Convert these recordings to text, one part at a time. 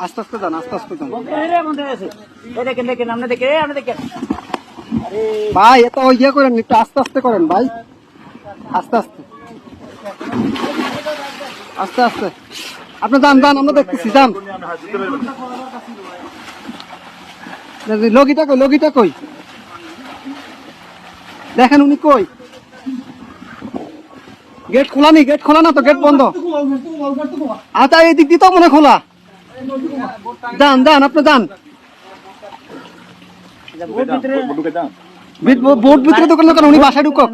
আস্তে আস্তে যান, আস্তে আস্তে যান ভাই। এত ইয়ে করেন, একটু আস্তে আস্তে করেন ভাই, আস্তে আস্তে আস্তে আস্তে। আপনি যান যান, আমরা দেখতেছি, যান। লগিটা কই, লগিটা কই, দেখেন উনি কই। গেট খোলা নি, গেট খোলা না তো, গেট বন্ধ। আচ্ছা এই দিক দিয়ে তো মনে খোলা। যান যান, আপনি যান। বোর্ড ভিতরে দোকান দোকান, উনি বাসায় ঢুকক।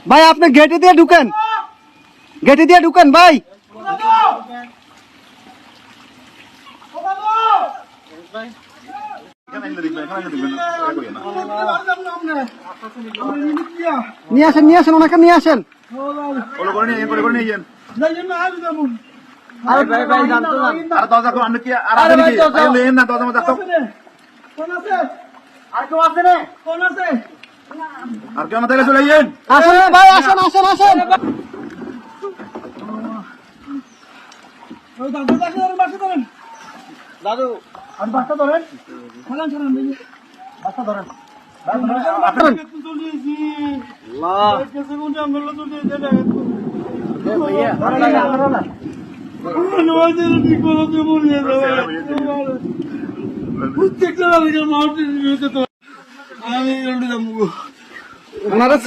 ভাই আপনি গেটে দিয়ে ঢুকেন, গেটে দিয়ে ঢুকেন ভাই। নিয়ে আসেন, নিয়ে আসেন, ওনাকে নিয়ে আসেন। আসেন ভাই, আসেন আসেন আসেন। দাদু আর বাসটা ধরেন, ছাড়ান ছাড়ান, বাসটা ধরেন। প্রত্যেকটা